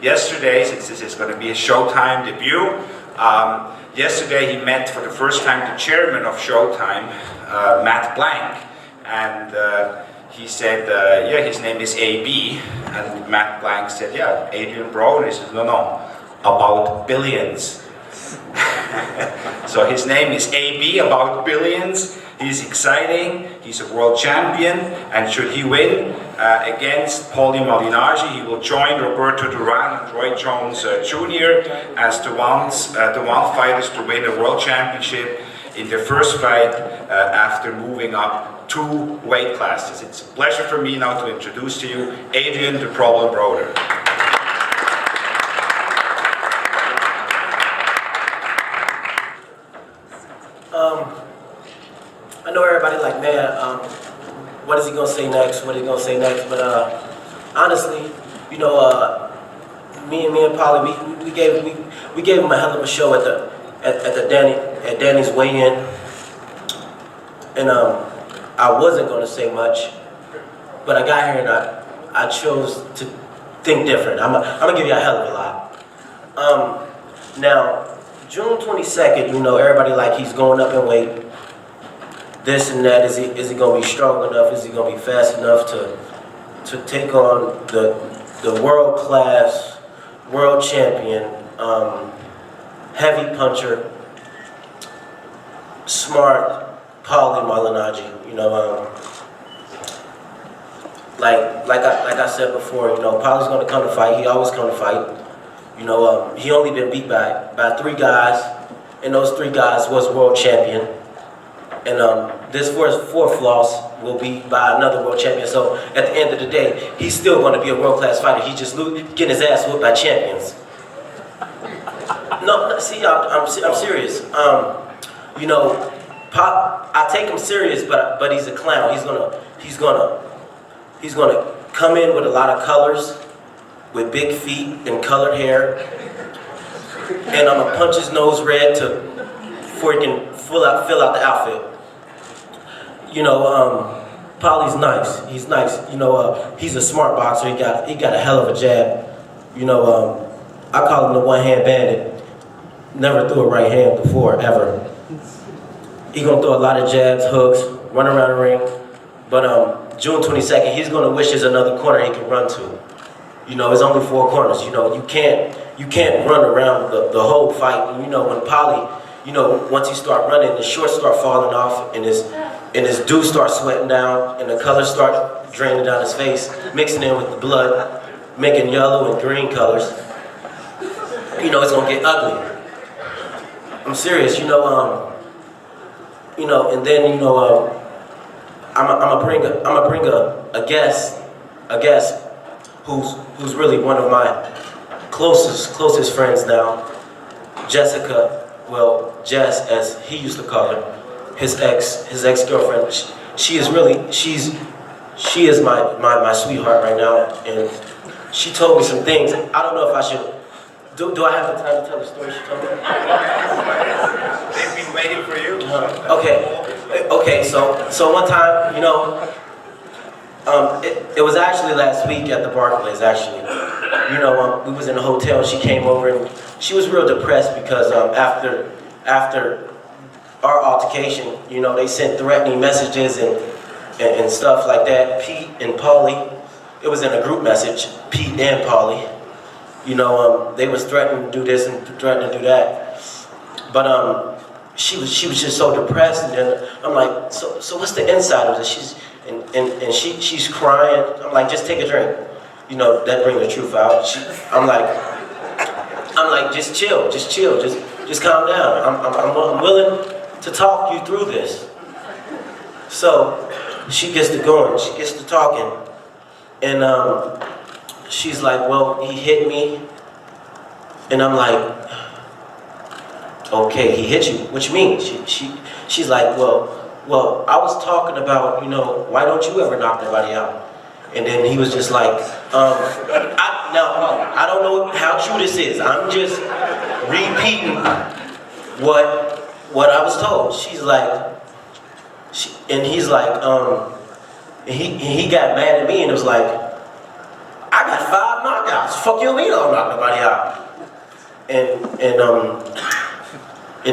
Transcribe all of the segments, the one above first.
yesterday, since this is going to be a Showtime debut, yesterday he met for the first time the chairman of Showtime, Matt Blank, and he said, yeah, his name is AB, and Matt Blank said, yeah, Adrien Broner. He said, no, about billions. So his name is AB, about billions. He's exciting, he's a world champion, and should he win against Paulie Malignaggi, he will join Roberto Duran and Roy Jones Jr. as the one fighters to win a world championship in their first fight after moving up 2 weight classes. It's a pleasure for me now to introduce to you Adrien "The Problem" Broner. I know everybody like, man, what is he gonna say next? What is he gonna say next? But honestly, you know, me and Paulie, we gave him a hell of a show at Danny's weigh-in, and I wasn't gonna say much, but I got here and I chose to think different. I'm gonna give you a hell of a lot. Now, June 22nd, you know, everybody like he's going up in weight. This and that, is he gonna be strong enough? Is he gonna be fast enough to take on the world-class, world champion, heavy puncher, smart Paulie Malignaggi? You know, like I said before, you know, Paulie's gonna come to fight. He always come to fight. You know, he only been beat by 3 guys, and those 3 guys was world champion. And this fourth loss will be by another world champion. So at the end of the day, he's still going to be a world-class fighter. He's just getting his ass whooped by champions. No, see, I'm serious. You know, I take him serious, but he's a clown. He's gonna come in with a lot of colors, with big feet and colored hair, and I'm gonna punch his nose red before he can fill out the outfit. You know, Paulie's nice. He's nice. You know, he's a smart boxer. He got a hell of a jab. You know, I call him the one-hand bandit. Never threw a right hand before, ever. He gonna throw a lot of jabs, hooks, run around the ring. But June 22nd, he's gonna wish there's another corner he can run to. You know, it's only 4 corners. You know, you can't run around the whole fight. And, you know, when Paulie, you know, once you start running, the shorts start falling off, and his dew starts sweating down, and the colors start draining down his face, mixing in with the blood, making yellow and green colors. You know, it's gonna get ugly. I'm serious. You know, and then you know, I'm gonna bring a guest who's really one of my closest friends now, Jessica. Well, Jess, as he used to call her, his ex-girlfriend. She is my sweetheart right now, and she told me some things. I don't know if I should. Do I have the time to tell the story she told me? They've been waiting for you. Okay. So one time, you know, it was actually last week at the Barclays. Actually, you know, we was in a hotel, and she came over, and she was real depressed because after our altercation, you know, they sent threatening messages and stuff like that. Pete and Paulie, it was in a group message, Pete and Paulie. You know, they was threatening to do this and threatening to do that. But she was just so depressed, and then I'm like, so what's the inside of this? She's crying. I'm like, just take a drink. You know, that brings the truth out. I'm like, just chill, just calm down. I'm willing to talk you through this. So she gets to going, she gets to talking, and she's like, well, he hit me, and I'm like, okay, he hit you, what you mean? She's like, well, I was talking about, you know, why don't you ever knock nobody out? And then he was just like, I don't know how true this is. I'm just repeating what I was told. She's like, and he's like, he got mad at me and it was like, I got 5 knockouts. out. Fuck you, me, don't knock nobody out. And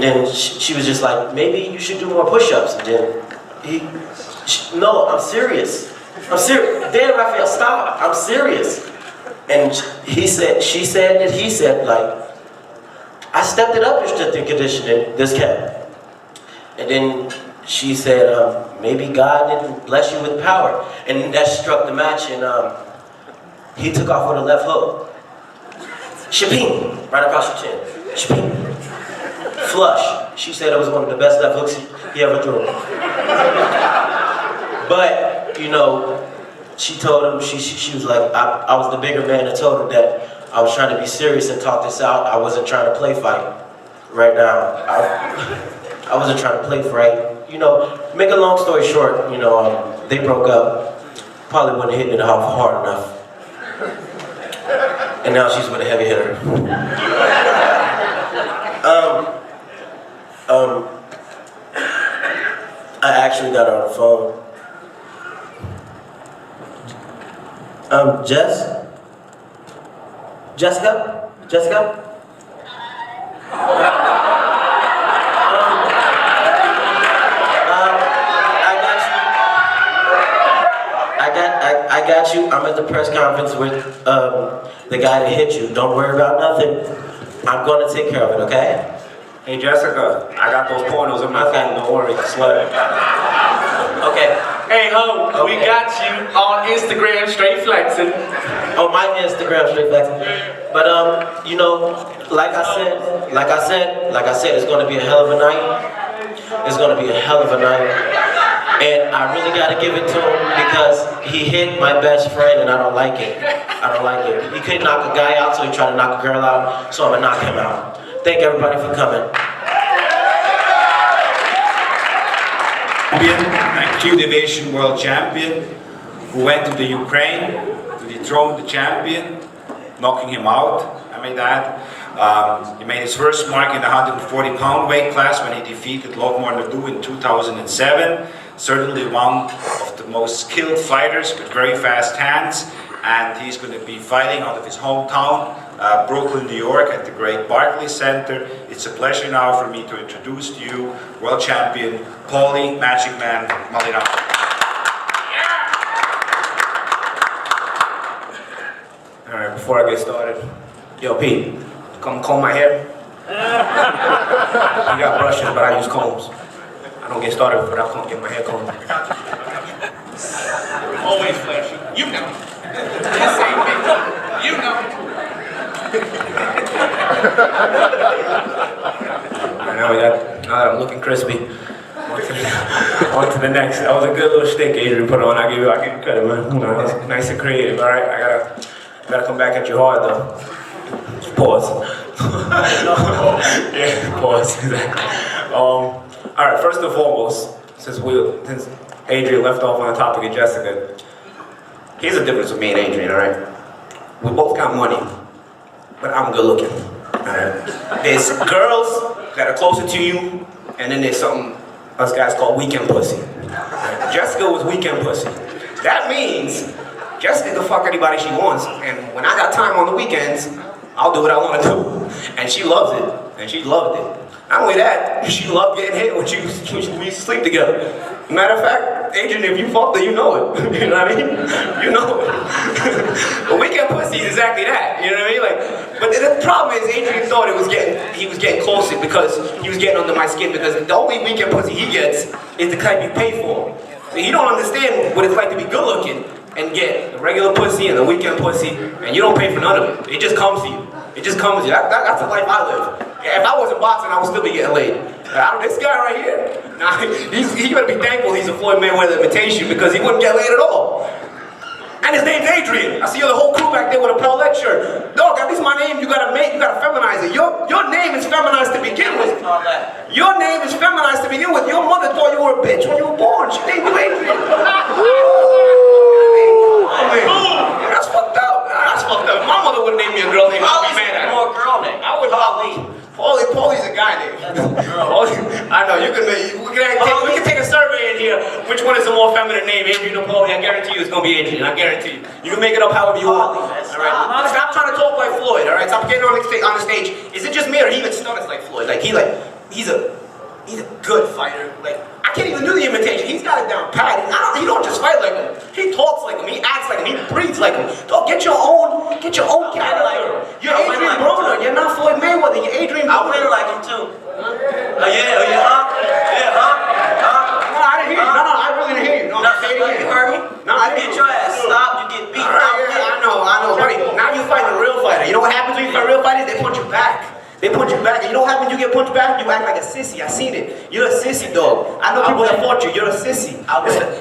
then she was just like, maybe you should do more push-ups. And then no, I'm serious. I'm serious. Dan Raphael, stop. I'm serious. And she said, like, I stepped it up in strength and conditioning this camp. And then she said, maybe God didn't bless you with power. And that struck the match, and he took off with a left hook. Shabing, right across the chin. Shabing. Flush. She said it was one of the best left hooks he ever threw. But, you know, she told him, she was like, I was the bigger man and told him that I was trying to be serious and talk this out. I wasn't trying to play fight right now. I wasn't trying to play fight. You know, make a long story short, you know, they broke up. Probably wasn't hitting it hard enough. And now she's with a heavy hitter. I actually got her on the phone. Jessica? I got you. I'm at the press conference with the guy that hit you. Don't worry about nothing. I'm gonna take care of it, okay? Hey Jessica, I got those pornos in my phone, don't worry, slut. Okay. Hey ho, we got you on Instagram straight flexing. On my Instagram straight flexing. But you know, like I said, it's gonna be a hell of a night. It's gonna be a hell of a night. And I really gotta give it to him because he hit my best friend and I don't like it. He couldn't knock a guy out, so he tried to knock a girl out, so I'm gonna knock him out. Thank everybody for coming. Q Division World Champion, who went to the Ukraine to dethrone the champion, knocking him out. I mean that. He made his first mark in the 140-pound weight class when he defeated Lokmar Nadu in 2007. Certainly one of the most skilled fighters with very fast hands, and he's going to be fighting out of his hometown, Brooklyn, New York, at the great Barclays Center. It's a pleasure now for me to introduce to you world champion Paulie Malignaggi. All right, before I get started, yo Pete, come comb my hair. I got brushes, but I use combs. I don't get started without getting my hair combed. Always flashy. You know. Just say it. You know. Now that I'm looking crispy, on to the next. That was a good little shtick Adrien put on. I give you credit, man. You know, it's nice and creative, all right? I gotta come back at you hard, though. Pause. Yeah, pause, exactly. All right, first and foremost, since Adrien left off on the topic of Jessica, here's the difference with me and Adrien, all right? We both got money, but I'm good looking, all right? There's girls that are closer to you, and then there's something us guys call weekend pussy. Right? Jessica was weekend pussy. That means Jessica can fuck anybody she wants, and when I got time on the weekends, I'll do what I want to do. And she loves it, and she loved it. Not only that, she loved getting hit when we used to sleep together. Matter of fact, Adrien, if you fucked her, you know it. You know what I mean? You know it. But weekend pussy is exactly that. You know what I mean? Like, but the problem is, Adrien thought he was getting closer because he was getting under my skin, because the only weekend pussy he gets is the type you pay for. So he don't understand what it's like to be good looking and get the regular pussy and the weekend pussy, and you don't pay for none of it. It just comes to you. It just comes to you. That's the life I live. If I wasn't boxing, I would still be getting laid. This guy right here, nah, he better be thankful he's a Floyd Mayweather imitation, because he wouldn't get laid at all. And his name's Adrien. I see the whole crew back there with a Paulette shirt. Dog, at least my name, you gotta feminize it. Your name is feminized to begin with. Your name is feminized to begin with. Your mother thought you were a bitch when you were born. She named you Adrien. That's fucked up. That's fucked up. My mother would name me a girl name. I'd be mad at her. More girl name. I would Paulie's a guy name. I know, you can make, we can take a survey in here. Which one is the more feminine name, Adrien or Paulie? I guarantee you it's going to be Adrien. I guarantee you. You can make it up however you want. All right? Stop trying to talk like Floyd, all right? Stop getting on the stage. Is it just me or he even stutters like Floyd? Like, he's a good fighter. Like, I can't even do the imitation. He's got it down pat. He don't just fight like him. He talks like him. He acts like him. He breathes like him. Dog, get your own character. You're Adrien Broner. You're not Floyd Mayweather. You're Adrien Broner. I win like him too. Yeah, huh? No, I didn't hear you. No, I really didn't hear you. No, say it again. You heard me? No, I didn't. Get your ass stopped. You get beat. I know. Right. Now you fight a real fighter. You know what happens when you fight real fighters? They punch you back. They punch you back, and you know what happens when you get punched back? You act like a sissy. I seen it. You're a sissy, dog. I know people that fought you. You're a sissy.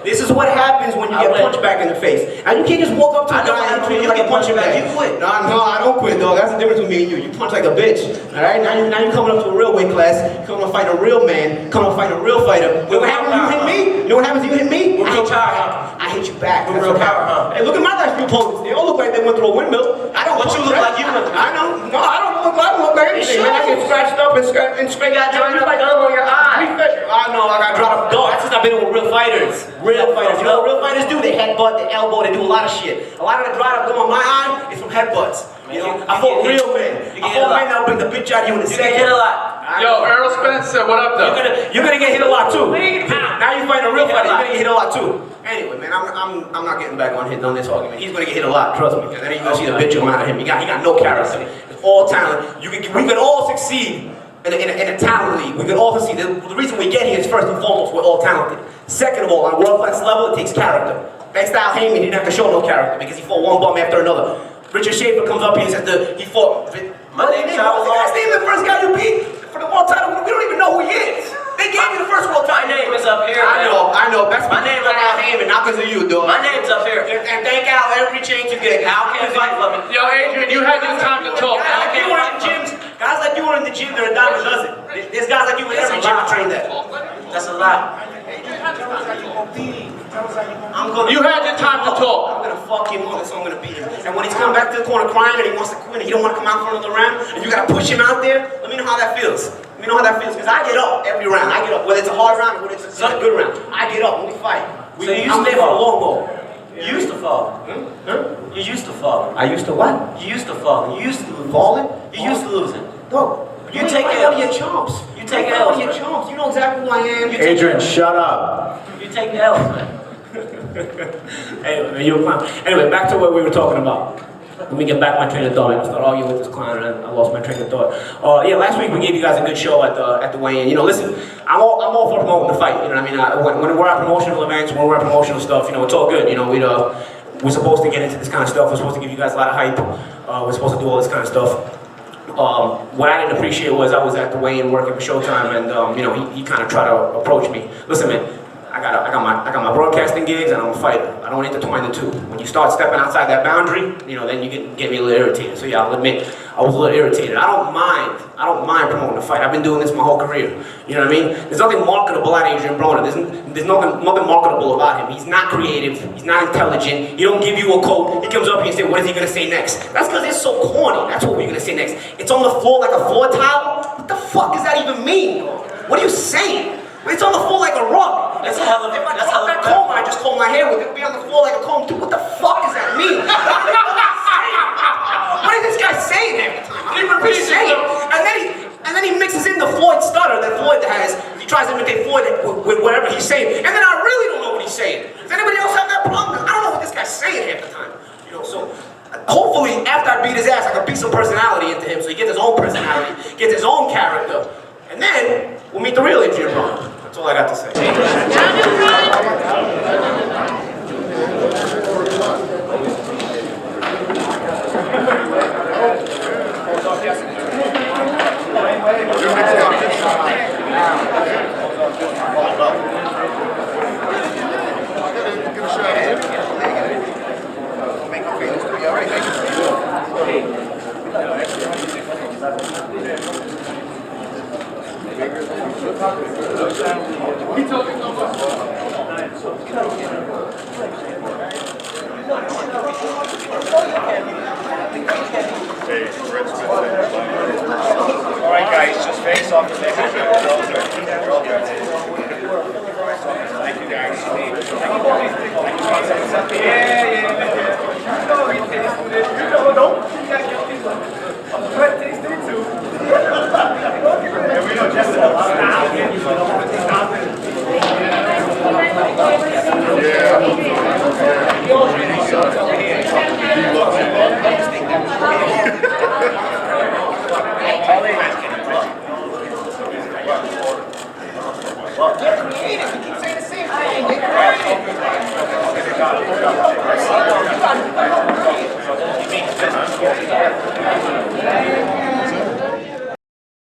This is what happens when you get punched back in the face. And you can't just walk up to a guy and treat him like a punching bag. You quit. No, I don't quit, dog. That's the difference between me and you. You punch like a bitch. All right? Now you're coming up to a real weight class. You're coming to fight a real man. Coming to fight a real fighter. You know what happens when you hit me? You know what happens when you hit me? I hit you back. We're real power, huh? Hey, look at my last few opponents. They all look like they went through a windmill. I don't. What you look like you went through? I know. No, I don't look like anything. Man, I get scratched up and scraped. got dried up gum on your eye. I know, I got dried up gum. That's since I've been with real fighters. Real fighters. You know what real fighters do? They headbutt, they elbow, they do a lot of shit. A lot of the dried up gum on my eye is from headbutts. You know, I fought real men. I fought men that'll bring the bitch out of you in a second. You get hit a lot. Yo, Earl Spencer, what up though? You're gonna get hit a lot too. Now you're fighting a real fighter, you're gonna get hit a lot too. Anyway, man, I'm not getting back on this argument. He's gonna get hit a lot, trust me. And then you're gonna see the bitch come out of him. He got no character. It's all talent. We can all succeed in a talent league. We can all succeed. The reason we get here is first and foremost, we're all talented. Second of all, on a world class level, it takes character. Next style Heyman didn't have to show no character because he fought one bum after another. Richard Schaefer comes up here and says he fought. My name's the first guy you beat for the world title. We don't even know who he is. They gave you the first world title. My name is up here. I know. That's my name. Al Heyman, not because of you, dog. My name's up here. And thank Al every chance you get. Al can't fight for me. Yo, Adrien, you had your time to talk. Guys like you are in the gym, they're a dime a dozen. There's guys like you in every gym I trained at. That's a lot. You had your time to talk. I'm gonna fuck him up, so I'm gonna beat him. And when he's coming back to the corner crying and he wants to quit and he don't want to come out for another round, and you gotta push him out there, let me know how that feels. Let me know how that feels, because I get up every round. I get up, whether it's a hard round or whether it's a good round. I get up when we fight. So you used I'm to there for a fall. long haul. You used to fall. You used to fall. I used to what? You used to fall. You used to lose. Falling? You used to losing. No. You take out of L's. your chumps. You take out L's, of your man. chumps. You know exactly who I am. Adrien, shut up. You take the L's, man. Anyway, man, you're a clown. Anyway, back to what we were talking about. Let me get back my train of thought. I started arguing with this clown and I lost my train of thought. Yeah, last week we gave you guys a good show at the weigh-in. You know, listen, I'm all for promoting the fight. You know what I mean? When we're at promotional events, when we're at promotional stuff, you know, it's all good. You know, we're supposed to get into this kind of stuff. We're supposed to give you guys a lot of hype. We're supposed to do all this kind of stuff. What I didn't appreciate was I was at the weigh-in working for Showtime, and you know, he kind of tried to approach me. Listen, man, I got my broadcasting gigs, and I'm a fighter. I don't intertwine the two. When you start stepping outside that boundary, you know, then you get me a little irritated. So yeah, I'll admit, I was a little irritated. I don't mind promoting the fight. I've been doing this my whole career. You know what I mean? There's nothing marketable about Adrien Broner. There's nothing marketable about him. He's not creative. He's not intelligent. He don't give you a quote. He comes up here and says, what is he gonna say next? That's because it's so corny. That's what we're gonna say next. It's on the floor like a floor tile. What the fuck does that even mean? What are you saying? It's on the floor like a rug. That's how if I drop that comb, I just comb my hair with it. Be on the floor like a comb. Dude, what the fuck does that mean? What is this guy saying every time? I don't even what he's saying. And then he mixes in the Floyd stutter that Floyd has. He tries to imitate Floyd with whatever he's saying. And then I really don't know what he's saying. Does anybody else have that problem? I don't know what this guy's saying half the time. You know, so hopefully after I beat his ass, I can beat some personality into him so he gets his own personality, gets his own character. And then we'll meet the real Adrien Broner. That's all I got to say. All right, guys, just fake. face off the message. You're all good. You're all good. Thank you, guys. Yeah, yeah.